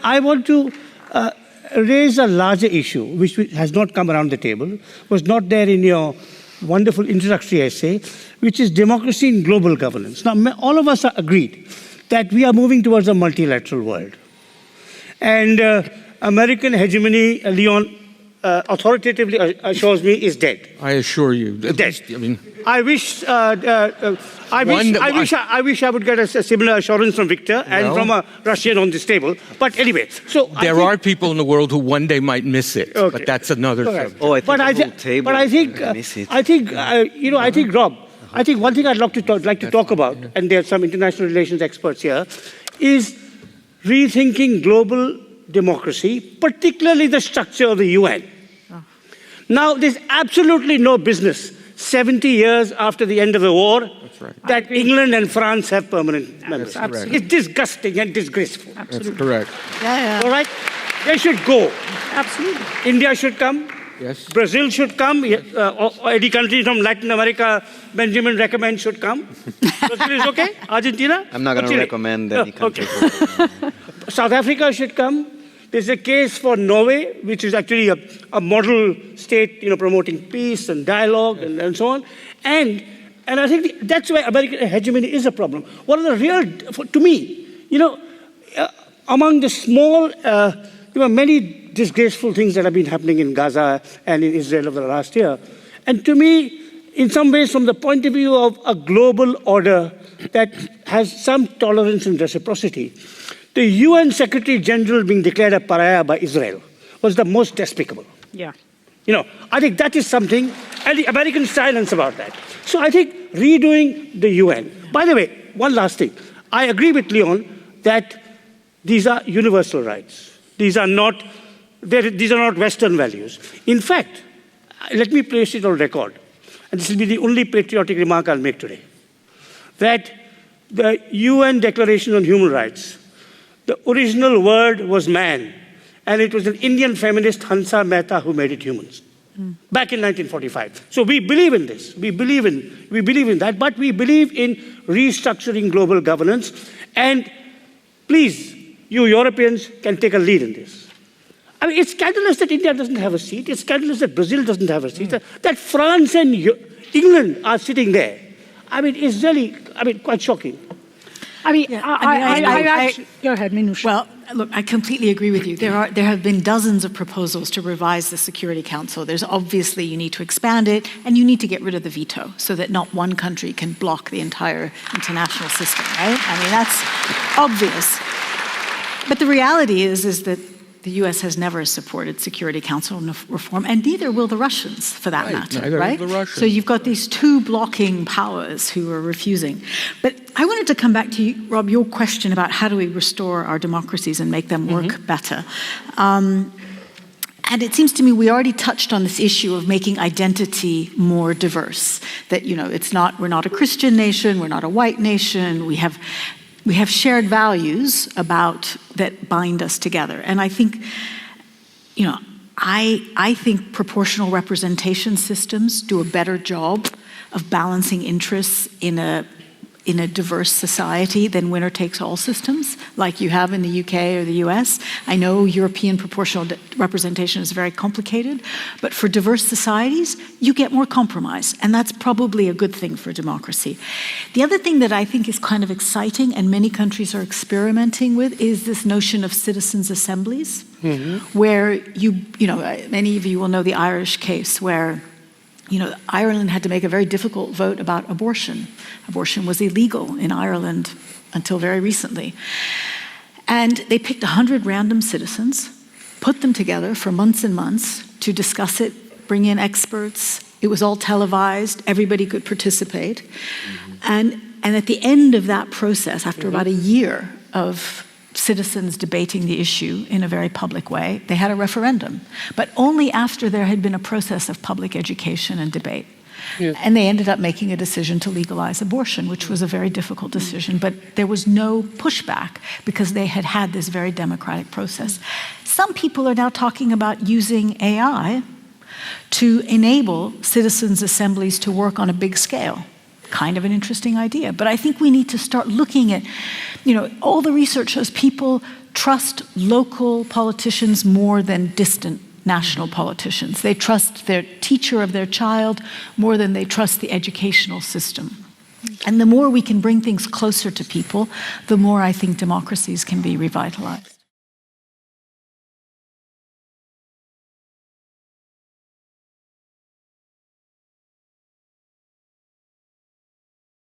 I want to raise a larger issue, which has not come around the table, was not there in your wonderful introductory essay, which is democracy in global governance. Now, all of us are agreed that we are moving towards a multilateral world. And American hegemony, Leon authoritatively assures me, is dead. I assure you. Dead. I mean, I wish I would get a similar assurance from Victor and from a Russian on this table. But anyway, so there are people in the world who one day might miss it, but that's another subject. Oh, I think I think, Rob, I think one thing I'd like to talk about, and there are some international relations experts here, is rethinking global democracy, particularly the structure of the UN. Now, there's absolutely no business 70 years after the end of the war that England and France have permanent members. It's disgusting and disgraceful. That's correct. All right? They should go. Absolutely. India should come. Yes. Brazil should come. Any country from Latin America, Benjamin recommends should come. Brazil is okay? Argentina? I'm not going to recommend any country. Okay. South Africa should come. There's a case for Norway, which is actually a model state, promoting peace and dialogue and so on. And I think that's why American hegemony is a problem. One of the real, to me, among the small, many disgraceful things that have been happening in Gaza and in Israel over the last year. And to me, in some ways, from the point of view of a global order that has some tolerance and reciprocity, the UN Secretary General being declared a pariah by Israel was the most despicable. Yeah. I think that is something, and the American silence about that. So I think redoing the UN. By the way, one last thing. I agree with Leon that these are universal rights. These are not Western values. In fact, let me place it on record, and this will be the only patriotic remark I'll make today, that the UN Declaration on Human Rights, the original word was man, and it was an Indian feminist, Hansa Mehta, who made it humans, back in 1945. So we believe in this. We believe in that, but we believe in restructuring global governance. And please, you Europeans can take a lead in this. I mean, it's scandalous that India doesn't have a seat. It's scandalous that Brazil doesn't have a seat. That France and England are sitting there. I mean, it's really, quite shocking. Go ahead, Minouche. Well, look, I completely agree with you. There have been dozens of proposals to revise the Security Council. There's obviously, you need to expand it, and you need to get rid of the veto so that not one country can block the entire international system, right? I mean, that's obvious. But the reality is that the U.S. has never supported Security Council reform, and neither will the Russians, for that matter, right? Will the Russians. So you've got these two blocking powers who are refusing. But I wanted to come back to you, Rob, your question about how do we restore our democracies and make them work better. And it seems to me we already touched on this issue of making identity more diverse. That, we're not a Christian nation, we're not a white nation, we have shared values that bind us together. And I think, I think proportional representation systems do a better job of balancing interests in a diverse society than winner-takes-all systems, like you have in the UK or the US. I know European proportional representation is very complicated, but for diverse societies, you get more compromise, and that's probably a good thing for democracy. The other thing that I think is kind of exciting, and many countries are experimenting with, is this notion of citizens' assemblies, where many of you will know the Irish case, where Ireland had to make a very difficult vote about abortion. Abortion was illegal in Ireland until very recently. And they picked 100 random citizens, put them together for months and months to discuss it, bring in experts. It was all televised. Everybody could participate. And at the end of that process, after about a year of citizens debating the issue in a very public way, they had a referendum, but only after there had been a process of public education and debate. And they ended up making a decision to legalize abortion, which was a very difficult decision, but there was no pushback because they had had this very democratic process. Some people are now talking about using AI to enable citizens' assemblies to work on a big scale. Kind of an interesting idea, but I think we need to start looking at, all the research shows people trust local politicians more than distant national politicians. They trust their teacher of their child more than they trust the educational system. And the more we can bring things closer to people, the more I think democracies can be revitalized.